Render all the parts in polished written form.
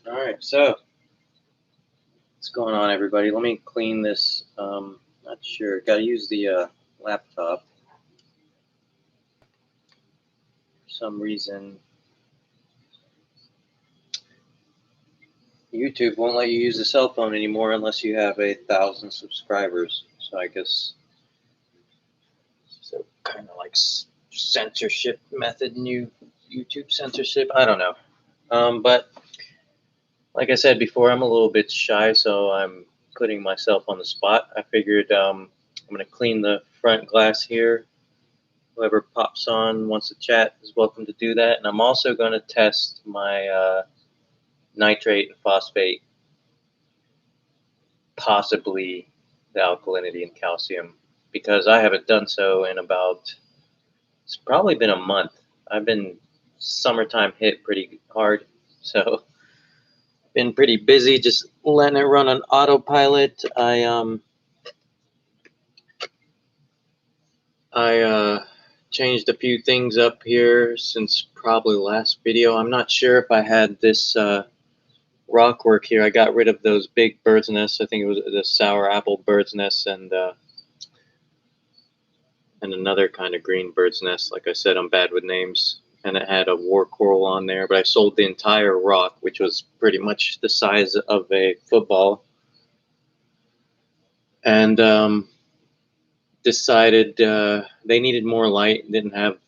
All right, so what's going on, everybody? Let me clean this. Not sure. Got to use the laptop. For some reason, YouTube won't let you use the cell phone anymore unless you have 1,000 subscribers. So I guess so, kind of like censorship method, new YouTube censorship. I don't know. But like I said before, I'm a little bit shy, so I'm putting myself on the spot. I figured I'm going to clean the front glass here. Whoever pops on wants to chat is welcome to do that. And I'm also going to test my nitrate and phosphate, possibly the alkalinity and calcium, because I haven't done so in it's probably been a month. I've been summertime hit pretty hard, so been pretty busy just letting it run on autopilot. I changed a few things up here since probably the last video. I'm not sure if I had this rock work here. I got rid of those big bird's nests. I think it was the sour apple bird's nest and another kind of green bird's nest. Like I said, I'm bad with names. And it had a war coral on there, but I sold the entire rock, which was pretty much the size of a football. And decided they needed more light, didn't have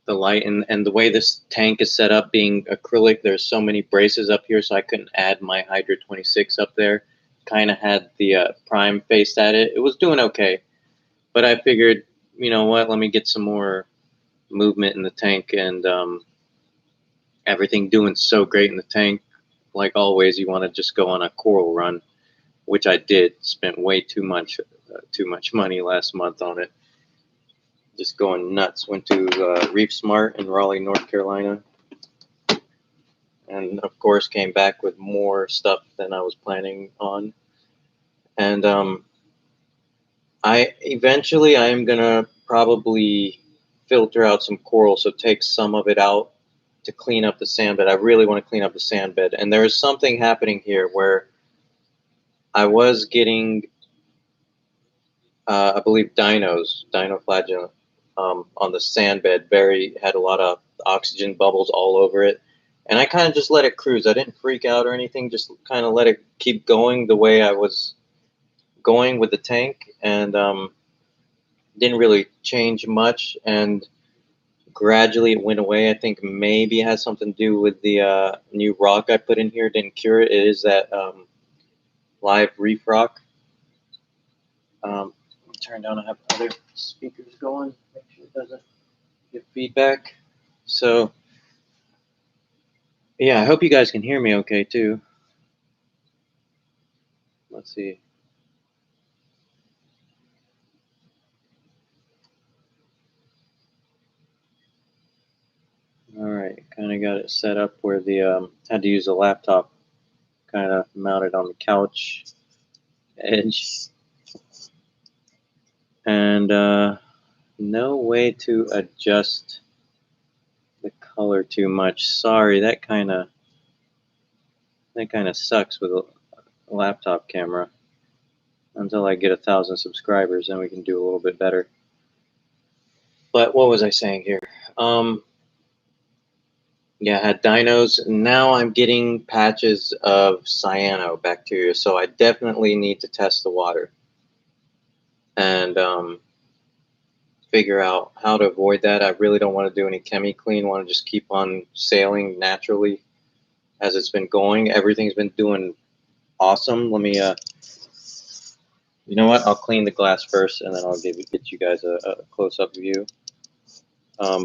the light, and the way this tank is set up, being acrylic, there's so many braces up here, so I couldn't add my Hydra 26 up there. Kind of had the prime faced at it. It was doing okay, but I figured, you know what, let me get some more movement in the tank, and everything doing so great in the tank. Like always, you want to just go on a coral run, which I did. Spent way too much money last month on it. Just going nuts. Went to Reef Smart in Raleigh, North Carolina, and of course came back with more stuff than I was planning on. And I am gonna probably filter out some coral, so take some of it out to clean up the sand bed. I really want to clean up the sand bed, and there is something happening here where I was getting, I believe, dinoflagellum on the sand bed. Had a lot of oxygen bubbles all over it. And I kind of just let it cruise. I didn't freak out or anything, just kind of let it keep going the way I was going with the tank, and didn't really change much. And gradually it went away. I think maybe it has something to do with the new rock I put in here. Didn't cure it. It is that live reef rock. Turn down. I have other speakers going. Make sure it doesn't get feedback. So yeah, I hope you guys can hear me okay too. Let's see. All right, kind of got it set up where the had to use a laptop, kind of mounted on the couch edge, and no way to adjust the color too much. Sorry, that kind of sucks with a laptop camera. Until I get 1,000 subscribers, then we can do a little bit better. But what was I saying here? Yeah, I had dinos. Now I'm getting patches of cyanobacteria, so I definitely need to test the water and figure out how to avoid that. I really don't want to do any chemi clean. I want to just keep on sailing naturally as it's been going. Everything's been doing awesome. Let me, you know what? I'll clean the glass first, and then I'll get you guys a close-up view.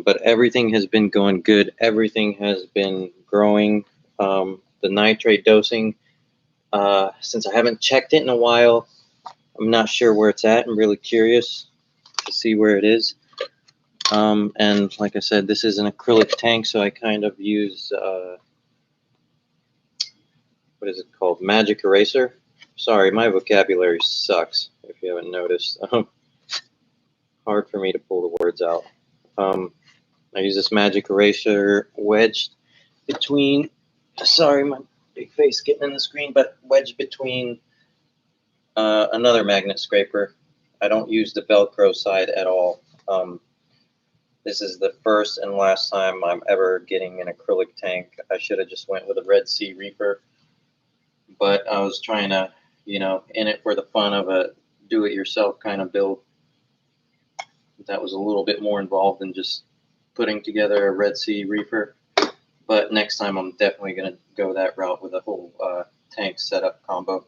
But everything has been going good. Everything has been growing. The nitrate dosing, since I haven't checked it in a while, I'm not sure where it's at. I'm really curious to see where it is. And like I said, this is an acrylic tank, so I kind of use, what is it called? Magic eraser. Sorry, my vocabulary sucks, if you haven't noticed. Hard for me to pull the words out. I use this magic eraser wedged between, sorry, my big face getting in the screen, but wedged between another magnet scraper. I don't use the Velcro side at all. This is the first and last time I'm ever getting an acrylic tank. I should have just went with a Red Sea Reaper, but I was trying to, you know, in it for the fun of a do-it-yourself kind of build. That was a little bit more involved than just putting together a Red Sea Reaper. But next time I'm definitely going to go that route with a whole tank setup combo.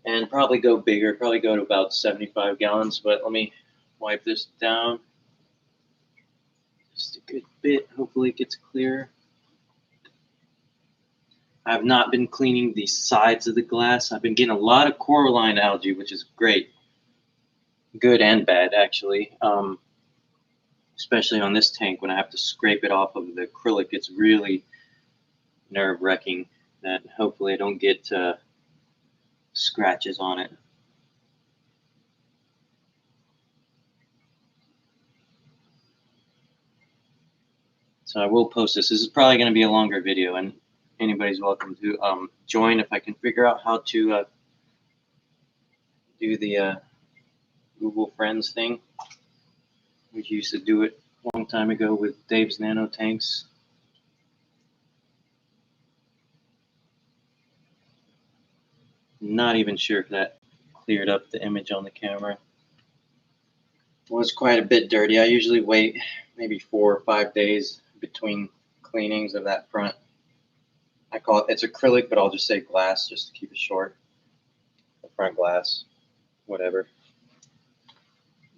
And probably go bigger, probably go to about 75 gallons. But let me wipe this down just a good bit. Hopefully it gets clear. I've not been cleaning the sides of the glass. I've been getting a lot of coralline algae, which is great. Good and bad, actually. Especially on this tank when I have to scrape it off of the acrylic. It's really nerve-wracking that hopefully I don't get scratches on it. So I will post this. This is probably going to be a longer video, and anybody's welcome to join if I can figure out how to do the Google Friends thing. We used to do it a long time ago with Dave's Nano Tanks. Not even sure if that cleared up the image on the camera. It was quite a bit dirty. I usually wait maybe 4 or 5 days between cleanings of that front. I call it's acrylic, but I'll just say glass just to keep it short. The front glass, whatever.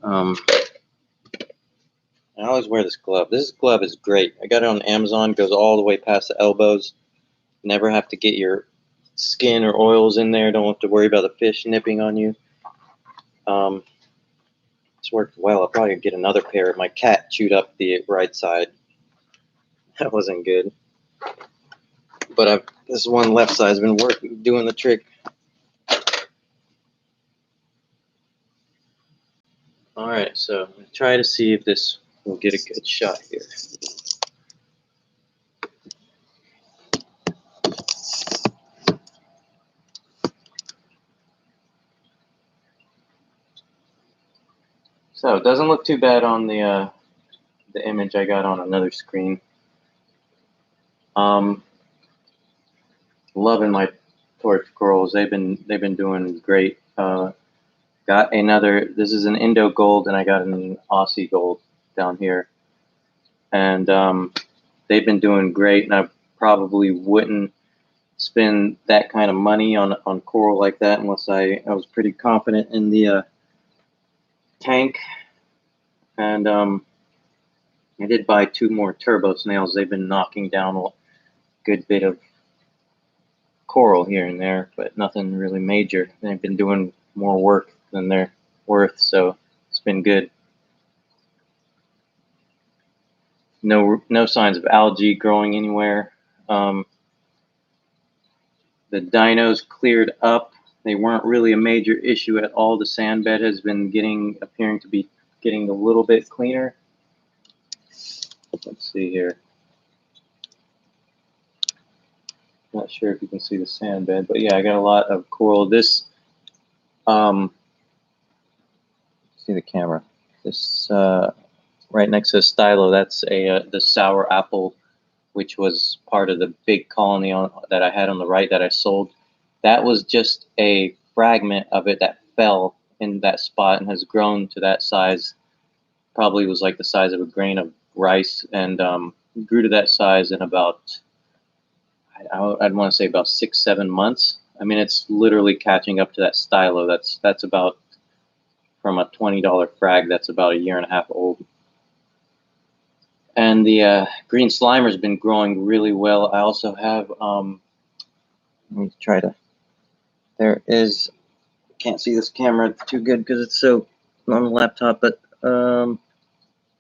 I always wear this glove. This glove is great. I got it on Amazon. Goes all the way past the elbows. Never have to get your skin or oils in there. Don't have to worry about the fish nipping on you. It's worked well. I'll probably get another pair. My cat chewed up the right side. That wasn't good. But this one left side has been doing the trick. All right, so I'm gonna try to see if this will get a good shot here. So it doesn't look too bad on the image I got on another screen. Loving my torch corals. They've been doing great. Got another. This is an Indo Gold, and I got an Aussie Gold down here, and they've been doing great. And I probably wouldn't spend that kind of money on coral like that unless I was pretty confident in the tank. And I did buy 2 more turbo snails. They've been knocking down a good bit of coral here and there, but nothing really major. They've been doing more work than they're worth, so it's been good. No signs of algae growing anywhere. The dinos cleared up. They weren't really a major issue at all. The sand bed has been appearing to be getting a little bit cleaner. Let's see here. Not sure if you can see the sand bed, but yeah, I got a lot of coral. This, see the camera. This right next to the stylo, that's the sour apple, which was part of the big colony that I had on the right that I sold. That was just a fragment of it that fell in that spot and has grown to that size. Probably was like the size of a grain of rice, and grew to that size in about, I'd want to say about 6-7 months. I mean, it's literally catching up to that stylo. That's about, from a $20 frag, that's about 1.5 years old. And the green slimer's been growing really well. I also have, let me try to, there is, can't see this camera too good because it's so on the laptop, but no,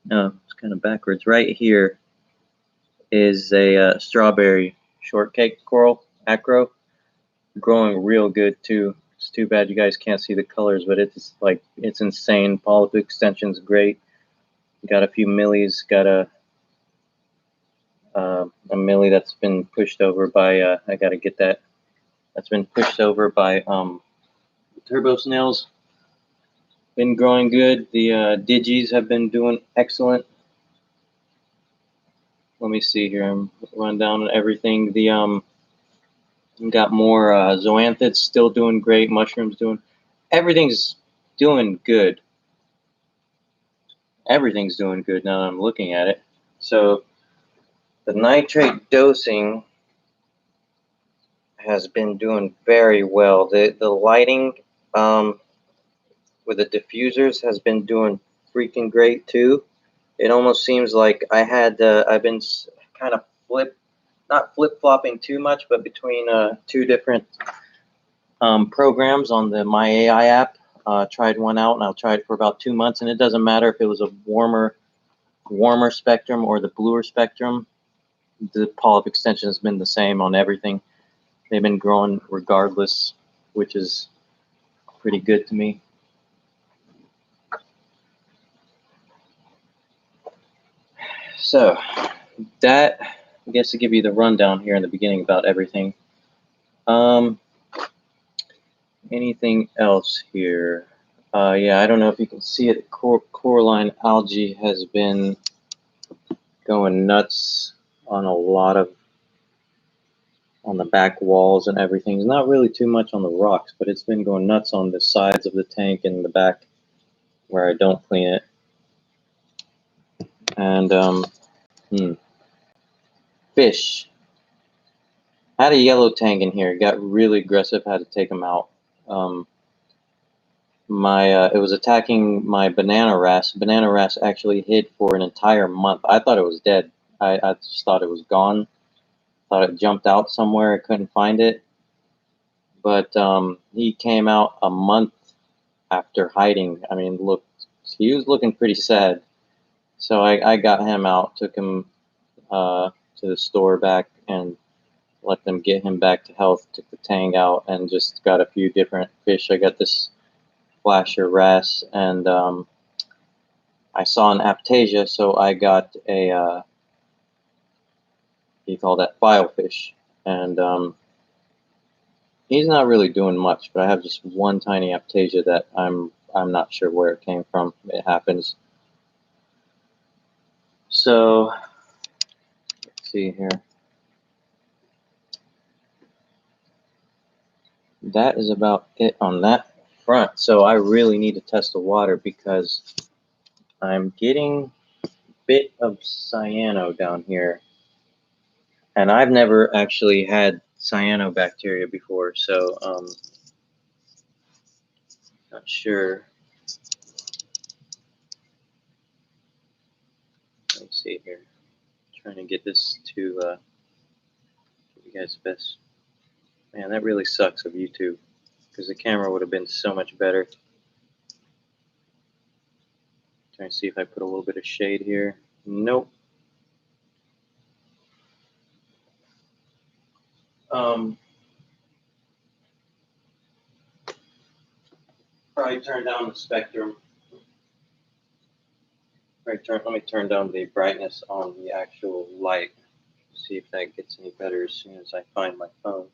it's kind of backwards. Right here is a strawberry shortcake coral, acro, growing real good too. It's too bad you guys can't see the colors, but it's like, it's insane. Polyp extension's great. Got a few millies, got a a millie that's been pushed over by, I gotta get that, that's been pushed over by turbo snails. Been growing good. The digis have been doing excellent. Let me see here. I'm running down everything. The got more zoanthids still doing great. Mushrooms doing, everything's doing good. Everything's doing good now that I'm looking at it. So the nitrate dosing has been doing very well. The lighting with the diffusers has been doing freaking great too. It almost seems like I've been kind of not flip-flopping too much, but between two different programs on the My AI app. Tried one out, and I'll try it for about 2 months, and it doesn't matter if it was a warmer spectrum or the bluer spectrum. The polyp extension has been the same on everything. They've been growing regardless, which is pretty good to me. So that, I guess, to give you the rundown here in the beginning about everything. Anything else here? Yeah, I don't know if you can see it. Coralline algae has been going nuts on on the back walls and everything. It's not really too much on the rocks, but it's been going nuts on the sides of the tank and the back where I don't clean it. And fish. I had a yellow tang in here. It got really aggressive. Had to take him out. It was attacking my banana wrasse. Banana wrasse actually hid for an entire month. I thought it was dead. I just thought it was gone. Thought it jumped out somewhere. I couldn't find it. But he came out a month after hiding. I mean, look, he was looking pretty sad. So I got him out, took him to the store back, and let them get him back to health. Took the tang out and just got a few different fish. I got this flasher wrasse, and I saw an aptasia, so I got a you call that filefish, and he's not really doing much, but I have just one tiny aptasia that I'm not sure where it came from. It happens. So let's see here. That is about it on that front. So I really need to test the water because I'm getting a bit of cyano down here, and I've never actually had cyanobacteria before, so not sure. Let's see here. Trying to get this to give you guys the best. Man, that really sucks of YouTube, because the camera would have been so much better. Trying to see if I put a little bit of shade here. Nope. Probably turn down the spectrum. Let me turn down the brightness on the actual light. See if that gets any better as soon as I find my phone.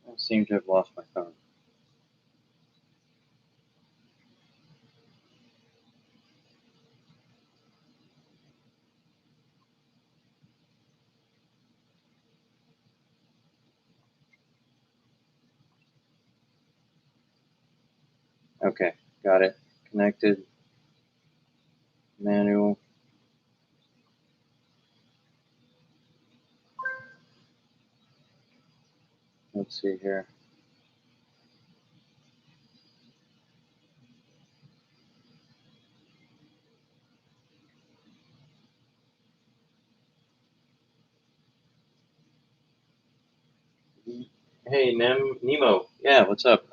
I seem to have lost my phone. Okay, got it. Connected. Manual. Let's see here. Hey, Nemo. Yeah, what's up?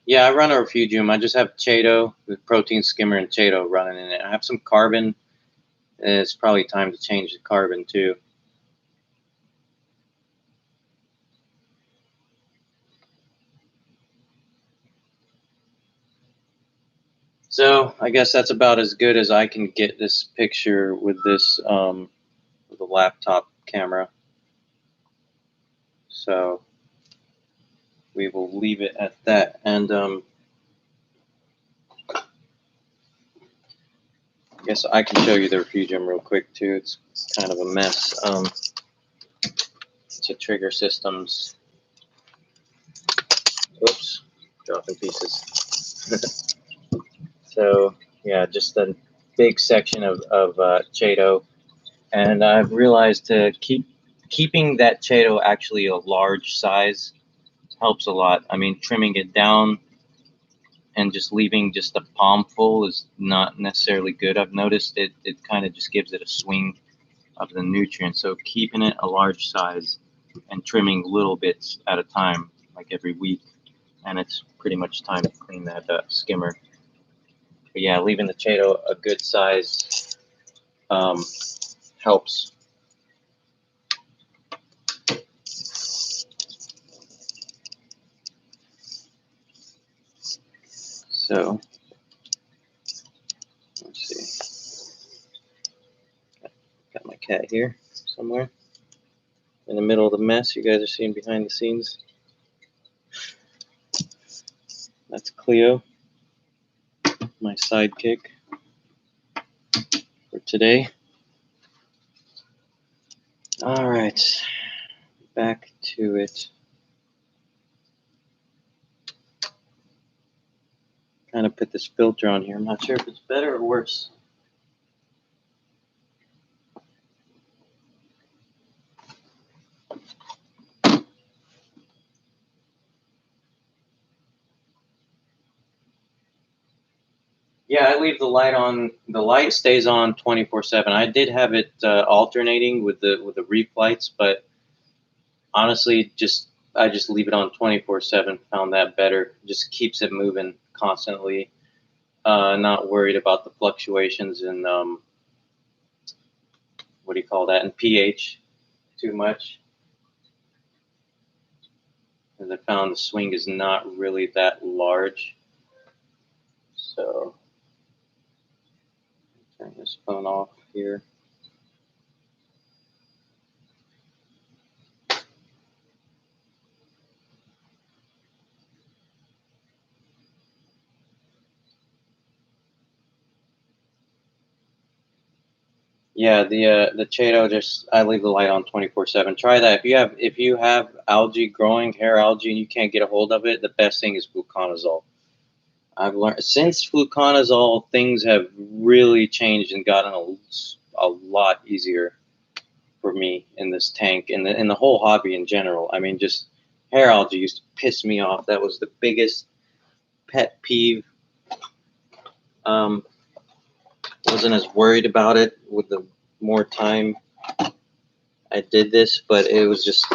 Yeah, I run a refugium. I just have Chaeto with protein skimmer and Chaeto running in it. I have some carbon. It's probably time to change the carbon too. So I guess that's about as good as I can get this picture with this with a laptop camera. So we will leave it at that. And I guess I can show you the refugium real quick too. It's kind of a mess. It's a trigger systems. Whoops, dropping pieces. So yeah, just a big section of Chaeto, and I've realized to keeping that Chaeto actually a large size helps a lot. I mean, trimming it down and just leaving just a palm full is not necessarily good. I've noticed it kind of just gives it a swing of the nutrients. So keeping it a large size and trimming little bits at a time, like every week, and it's pretty much time to clean that skimmer. But yeah, leaving the Chaeto a good size helps. So let's see. Got my cat here somewhere in the middle of the mess you guys are seeing behind the scenes. That's Cleo, my sidekick for today. All right, back to it. Kind of put this filter on here. I'm not sure if it's better or worse. Yeah, I leave the light on. The light stays on 24/7. I did have it alternating with the reef lights, but honestly, I just leave it on 24/7. Found that better. Just keeps it moving constantly. Not worried about the fluctuations in what do you call that, in pH too much. As I found the swing is not really that large. So turn this phone off here. Yeah, the Chaeto, just I leave the light on 24/7. Try that. If you have algae growing, hair algae, and you can't get a hold of it, the best thing is fluconazole. I've learned since fluconazole, things have really changed and gotten a lot easier for me in this tank and in the whole hobby in general. I mean, just hair algae used to piss me off. That was the biggest pet peeve. Wasn't as worried about it with the more time I did this, but it's just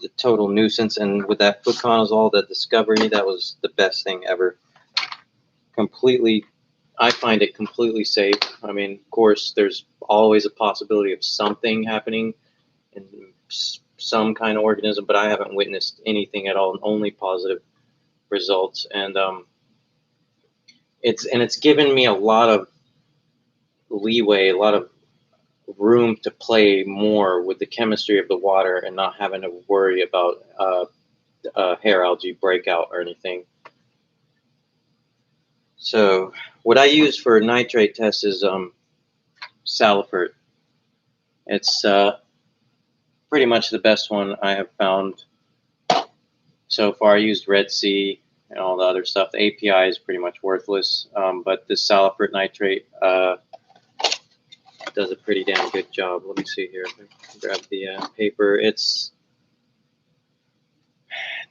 a total nuisance. And with that fluconazole, the Discovery, that was the best thing ever. Completely, I find it completely safe. I mean, of course, there's always a possibility of something happening in some kind of organism, but I haven't witnessed anything at all, only positive results. And it's given me a lot of leeway, a lot of room to play more with the chemistry of the water and not having to worry about hair algae breakout or anything. So what I use for nitrate tests is Salifert. It's pretty much the best one I have found so far. I used Red Sea and all the other stuff. The API is pretty much worthless, but this Salifert nitrate does a pretty damn good job. Let me see here. Grab the paper. It's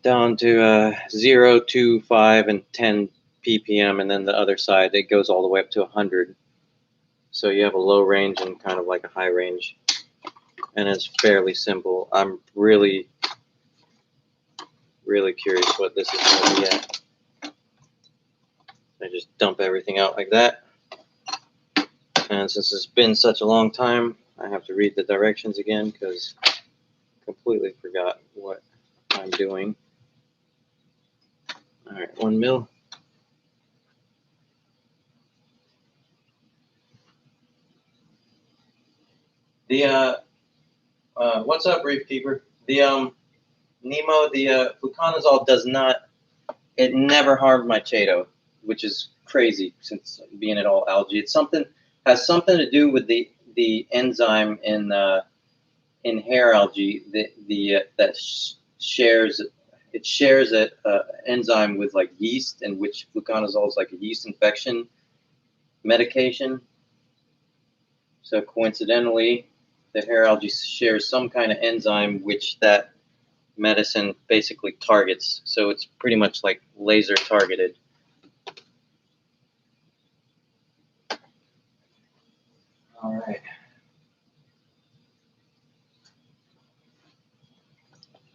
down to 0, 2, 5, and 10 ppm, and then the other side it goes all the way up to 100. So you have a low range and kind of like a high range, and it's fairly simple. I'm really curious what this is going to be at. I just dump everything out like that, and since it's been such a long time, I have to read the directions again because I completely forgot what I'm doing. All right, 1 mil. The what's up, Reef Keeper? The Nemo, the fluconazole does not. It never harmed my Chaeto, which is crazy since being it all algae. It's something has something to do with the enzyme in hair algae that shares it shares an enzyme with like yeast, and which fluconazole is like a yeast infection medication. So coincidentally, the hair algae shares some kind of enzyme which that medicine basically targets. So it's pretty much like laser targeted. All right.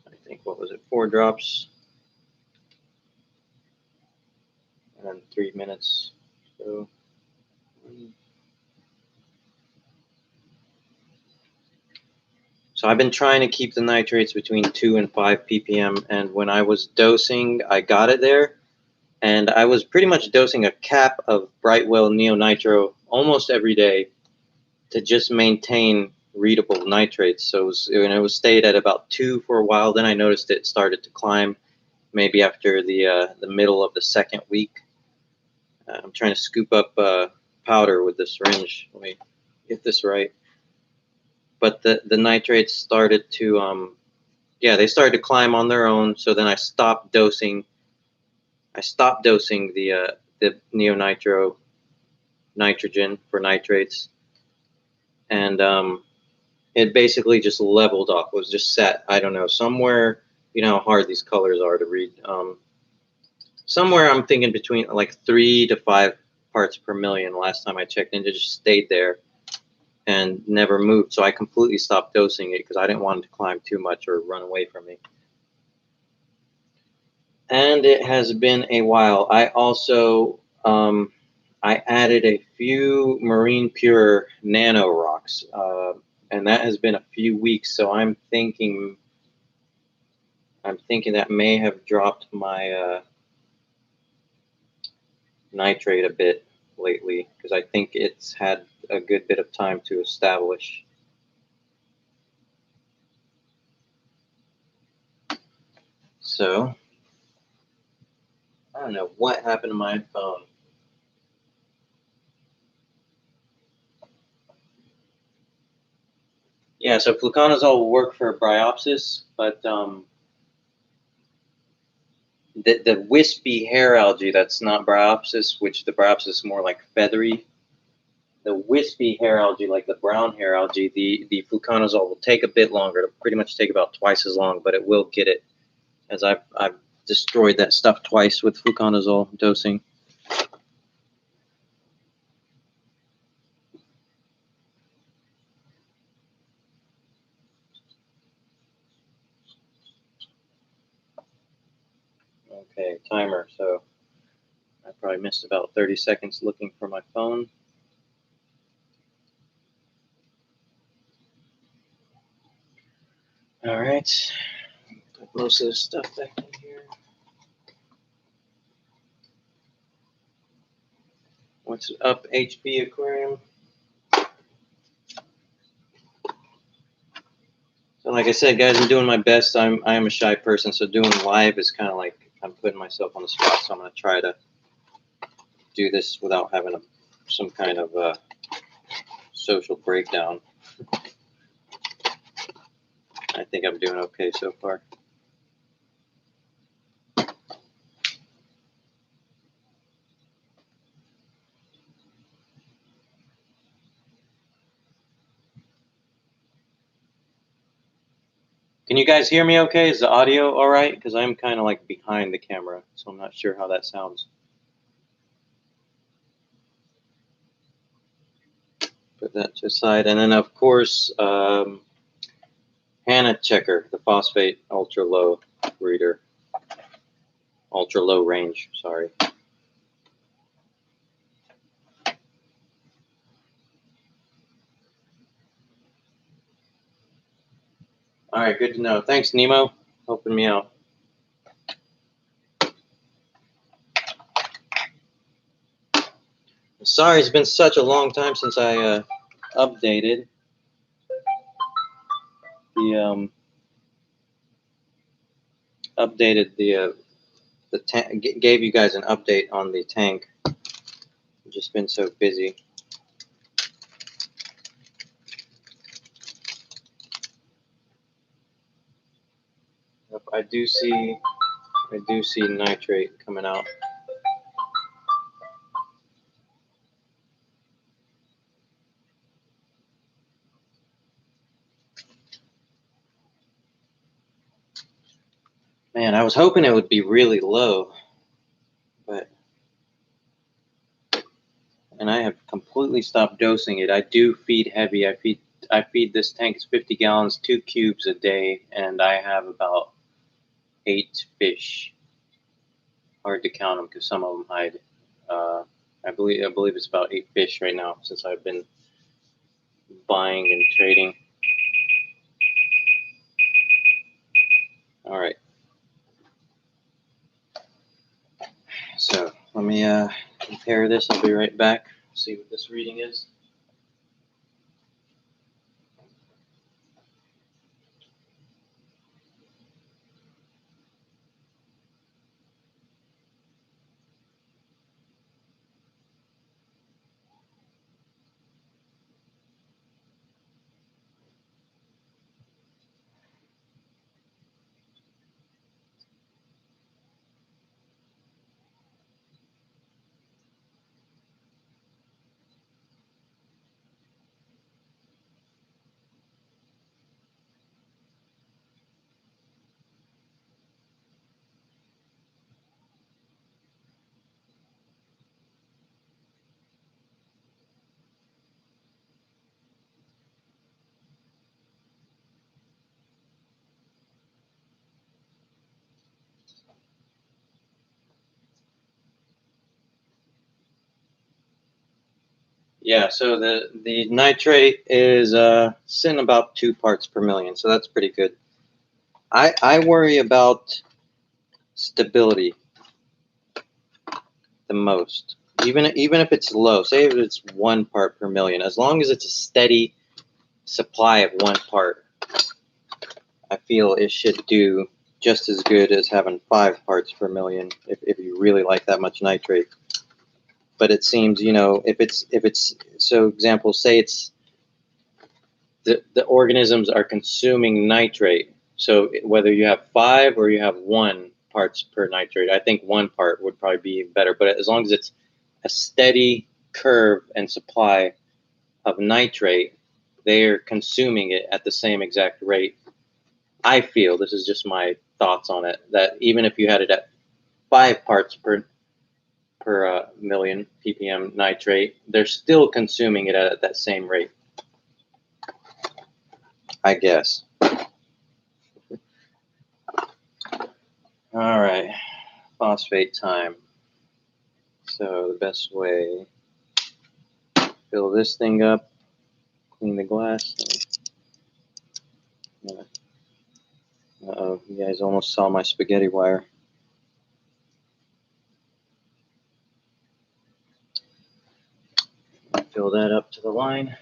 I think, what was it, 4 drops and then 3 minutes. So I've been trying to keep the nitrates between 2 and 5 ppm, and when I was dosing, I got it there, and I was pretty much dosing a cap of Brightwell Neonitro almost every day to just maintain readable nitrates. So it was stayed at about 2 for a while. Then I noticed it started to climb, maybe after the middle of the second week. I'm trying to scoop up powder with the syringe. Let me get this right. But the nitrates started to they started to climb on their own. So then I stopped dosing. I stopped dosing the neonitro nitrogen for nitrates, and it basically just leveled off. It was just set, I don't know, somewhere. You know how hard these colors are to read. Somewhere I'm thinking between like 3 to 5 parts per million last time I checked, and it just stayed there and never moved. So I completely stopped dosing it because I didn't want it to climb too much or run away from me. And it has been a while. I also I added a few Marine Pure Nano rocks, and that has been a few weeks. So I'm thinking that may have dropped my nitrate a bit lately, because I think it's had a good bit of time to establish. So I don't know what happened to my phone. Yeah, so fluconazole will work for bryopsis, but the wispy hair algae that's not bryopsis, which the bryopsis is more like feathery. The wispy hair algae, like the brown hair algae, the fluconazole will take a bit longer. It'll pretty much take about twice as long, but it will get it, as I've destroyed that stuff twice with fluconazole dosing. Okay, timer. So I probably missed about 30 seconds looking for my phone. All right, put most of this stuff back in here. What's up, HB Aquarium? So like I said, guys, I'm doing my best. I am a shy person, so doing live is kind of like I'm putting myself on the spot. So I'm gonna try to do this without having some kind of social breakdown. I think I'm doing okay so far. Can you guys hear me okay? Is the audio all right? Because I'm kind of like behind the camera, so I'm not sure how that sounds. Put that to the side. And then, of course, Hannah Checker, the phosphate ultra low reader. Ultra low range, sorry. All right, good to know. Thanks, Nemo, helping me out. Sorry, it's been such a long time since I updated. updated the tank, gave you guys an update on the tank. I've just been so busy. I do see nitrate coming out. Man, I was hoping it would be really low, and I have completely stopped dosing it. I do feed heavy. I feed this tank is 50 gallons, 2 cubes a day, and I have about 8 fish. Hard to count them because some of them hide. I believe it's about 8 fish right now since I've been buying and trading. All right. So let me compare this. I'll be right back. See what this reading is. Yeah, so the nitrate is sitting about 2 parts per million, so that's pretty good. I worry about stability the most. Even if it's low, say if it's 1 part per million, as long as it's a steady supply of 1 part, I feel it should do just as good as having 5 parts per million if you really like that much nitrate. But it seems, if it's so example, say it's the organisms are consuming nitrate. So whether you have 5 or you have 1 parts per nitrate, I think 1 part would probably be better. But as long as it's a steady curve and supply of nitrate, they're consuming it at the same exact rate. I feel, this is just my thoughts on it, that even if you had it at 5 parts per million ppm nitrate, they're still consuming it at that same rate, I guess. All right, phosphate time. So the best way, fill this thing up, clean the glass. Uh-oh, you guys almost saw my spaghetti wire. Fill that up to the line.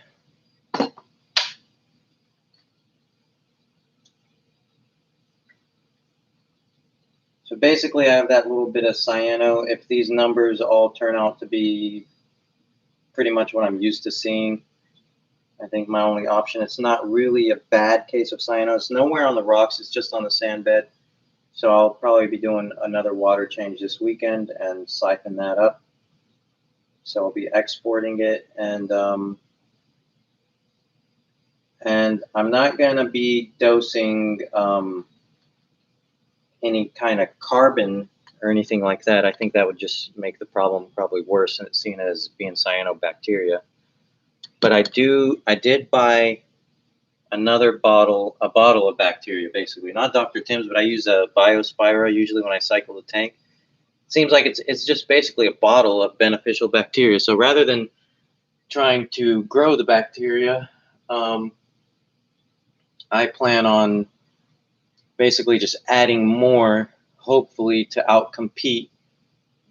So basically I have that little bit of cyano. If these numbers all turn out to be pretty much what I'm used to seeing, I think my only option, it's not really a bad case of cyano. It's nowhere on the rocks, it's just on the sand bed. So I'll probably be doing another water change this weekend and siphon that up. So I'll be exporting it, and I'm not going to be dosing any kind of carbon or anything like that. I think that would just make the problem probably worse, seeing as being cyanobacteria. But I did buy another bottle of bacteria, basically. Not Dr. Tim's, but I use a Biospira usually when I cycle the tank. It seems like it's just basically a bottle of beneficial bacteria. So rather than trying to grow the bacteria, I plan on basically just adding more, hopefully to outcompete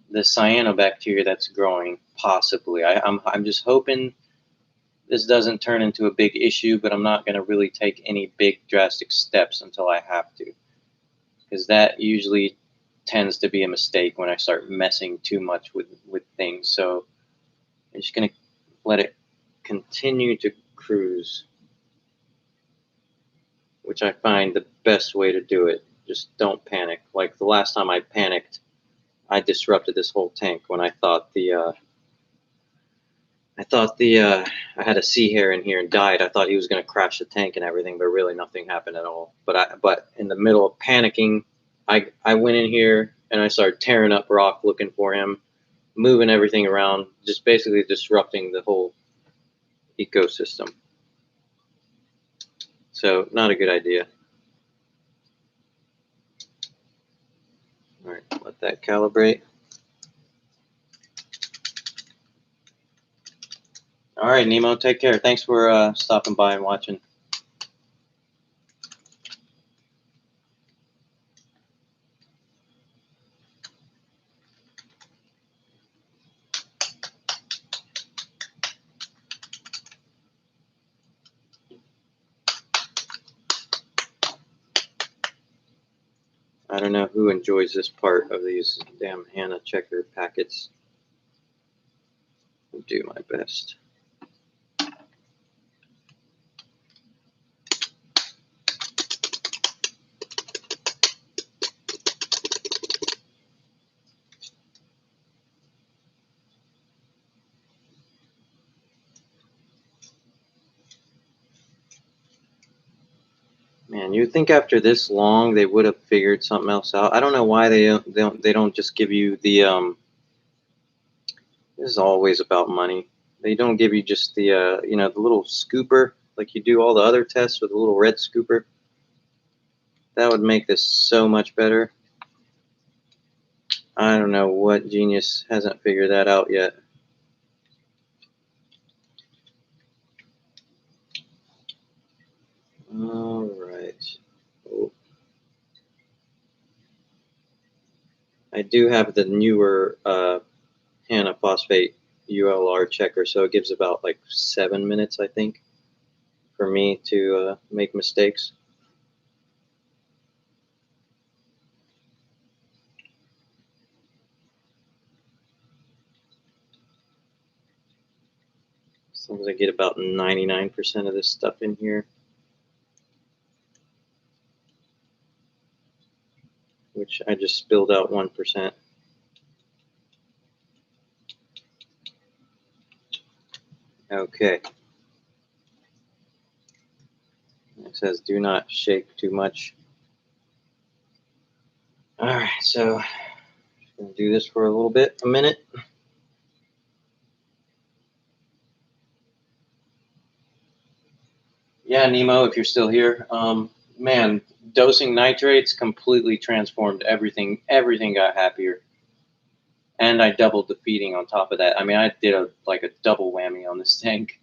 the cyanobacteria that's growing, possibly. I'm just hoping this doesn't turn into a big issue, but I'm not going to really take any big drastic steps until I have to, because that usually tends to be a mistake when I start messing too much with things. So I'm just going to let it continue to cruise, which I find the best way to do it. Just don't panic. Like the last time I panicked, I disrupted this whole tank when I thought I had a sea hare in here and died. I thought he was going to crash the tank and everything, but really nothing happened at all. But in the middle of panicking, I went in here and I started tearing up rock looking for him, moving everything around, just basically disrupting the whole ecosystem. So not a good idea. All right, let that calibrate. All right, Nemo, take care. Thanks for stopping by and watching. I don't know who enjoys this part of these damn Hannah checker packets. I'll do my best. Man, you'd think after this long they would have figured something else out. I don't know why they don't just give you the This is always about money. They don't give you just the the little scooper like you do all the other tests with a little red scooper. That would make this so much better. I don't know what genius hasn't figured that out yet. All right. Oh. I do have the newer Hannah phosphate ULR checker, so it gives about like 7 minutes, I think, for me to make mistakes. As long as I get about 99% of this stuff in here, which I just spilled out 1%. Okay. It says do not shake too much. All right, so I'm going to do this for a minute. Yeah, Nemo, if you're still here, man, dosing nitrates completely transformed everything. Everything got happier, and I doubled the feeding on top of that. I mean, I did a double whammy on this tank,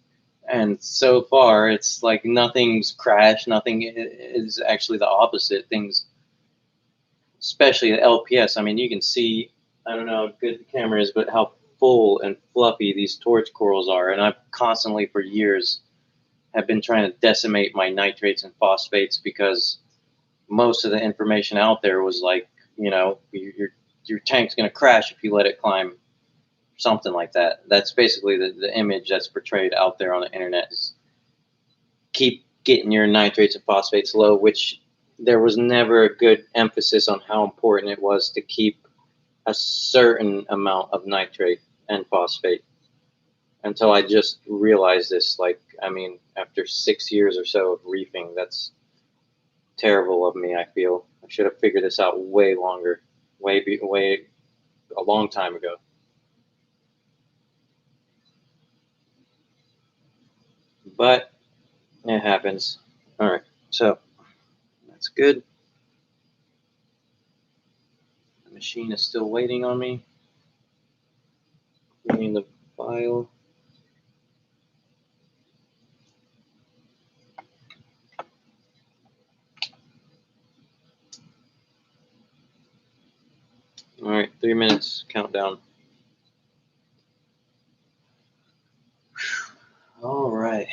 and so far it's like nothing's crashed. Nothing is actually the opposite. Things, especially the LPS. I mean, you can see. I don't know how good the camera is, but how full and fluffy these torch corals are, and I've constantly for years have been trying to decimate my nitrates and phosphates because most of the information out there was like, your tank's going to crash if you let it climb, something like that. That's basically the image that's portrayed out there on the internet. Is keep getting your nitrates and phosphates low, which there was never a good emphasis on how important it was to keep a certain amount of nitrate and phosphate until I just realized this. Like, I mean, after 6 years or so of reefing, that's terrible of me. I feel I should have figured this out way longer, way a long time ago. But it happens. All right, so that's good. The machine is still waiting on me. Cleaning the file. All right, 3 minutes countdown. All right.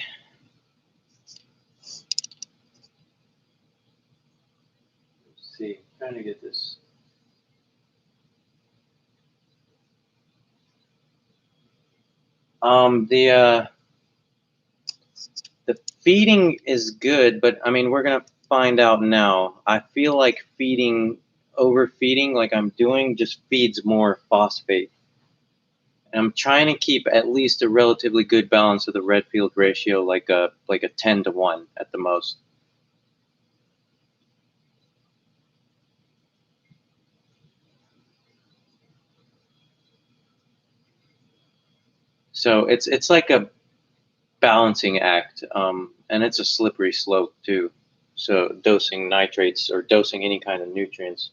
see. Trying to get this. The feeding is good, but I mean, we're gonna find out now. I feel like overfeeding, like I'm doing, just feeds more phosphate. And I'm trying to keep at least a relatively good balance of the red field ratio, like a 10-to-1 at the most. So it's like a balancing act, and it's a slippery slope too. So dosing nitrates or dosing any kind of nutrients,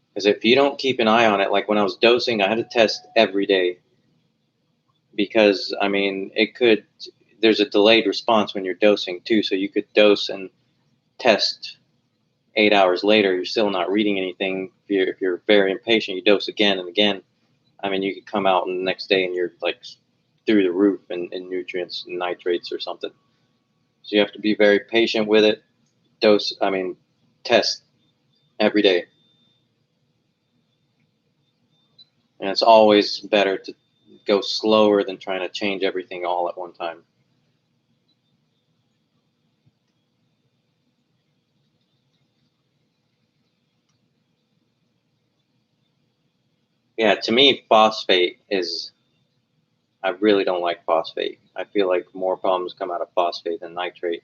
because if you don't keep an eye on it, like when I was dosing, I had to test every day because I mean it could. There's a delayed response when you're dosing too, so you could dose and test 8 hours later. You're still not reading anything. If you're very impatient, you dose again and again. I mean, you could come out and the next day and you're like through the roof in nutrients and nitrates or something. So you have to be very patient with it. Test every day. And it's always better to go slower than trying to change everything all at one time. Yeah, to me, I really don't like phosphate. I feel like more problems come out of phosphate than nitrate.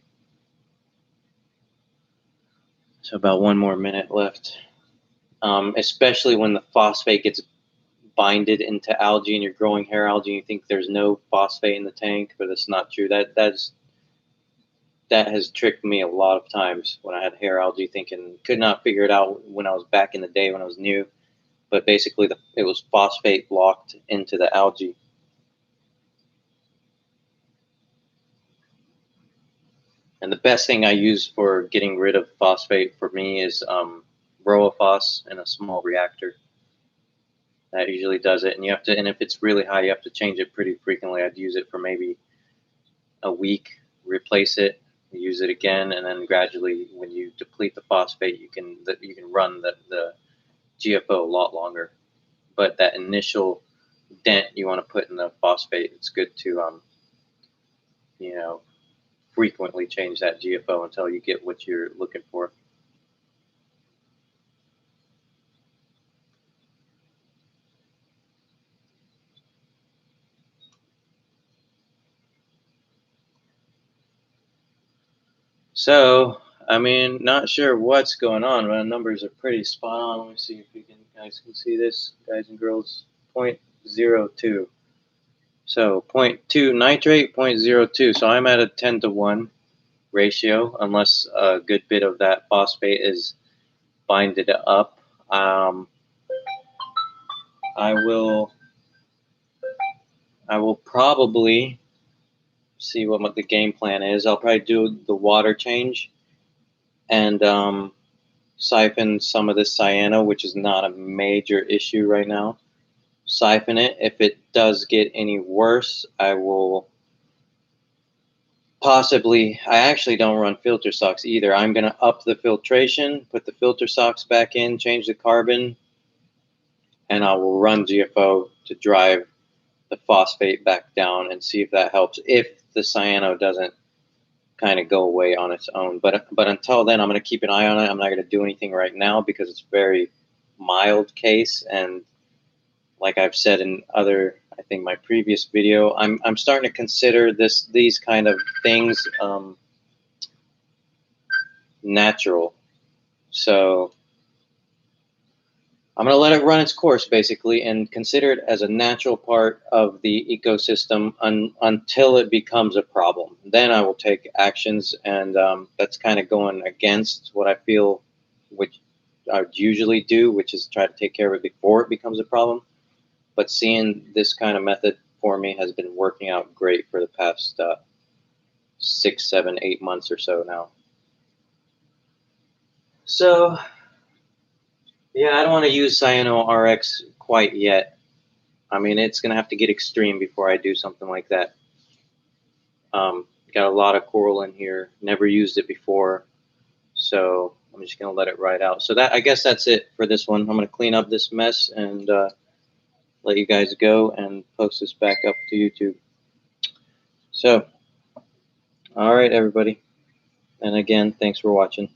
So about 1 more minute left. Especially when the phosphate gets binded into algae and you're growing hair algae and you think there's no phosphate in the tank, but it's not true. That has tricked me a lot of times when I had hair algae, thinking could not figure it out when I was back in the day when I was new. But basically, it was phosphate locked into the algae. And the best thing I use for getting rid of phosphate for me is Roaphos in a small reactor. That usually does it. And you have to, and if it's really high, you have to change it pretty frequently. I'd use it for maybe a week, replace it, use it again, and then gradually, when you deplete the phosphate, you can run the GFO a lot longer. But that initial dent you want to put in the phosphate, it's good to you know frequently change that GFO until you get what you're looking for. So, I mean, not sure what's going on, but the numbers are pretty spot on. Let me see if you guys can see this, guys and girls. 0.02. So 0.2 nitrate, 0.02. So I'm at a 10-to-1 ratio, unless a good bit of that phosphate is binded up. I will probably see what the game plan is. I'll probably do the water change and siphon some of this cyano, which is not a major issue right now. Siphon it. If it does get any worse, I will possibly. I actually don't run filter socks either. I'm going to up the filtration, put the filter socks back in, change the carbon, and I will run GFO to drive the phosphate back down and see if that helps. If the cyano doesn't kind of go away on its own. But until then, I'm going to keep an eye on it. I'm not going to do anything right now because it's a very mild case, and like I've said in I think my previous video, I'm starting to consider these kind of things natural. So I'm going to let it run its course, basically, and consider it as a natural part of the ecosystem until it becomes a problem. Then I will take actions, and that's kind of going against what I feel, which I would usually do, which is try to take care of it before it becomes a problem. But seeing this kind of method for me has been working out great for the past 6, 7, 8 months or so now. So yeah, I don't want to use Cyano RX quite yet. I mean, it's going to have to get extreme before I do something like that. Got a lot of coral in here. Never used it before. So I'm just gonna let it ride out. So that, I guess that's it for this one. I'm gonna clean up this mess and let you guys go and post this back up to YouTube. So, all right, everybody. And again, thanks for watching.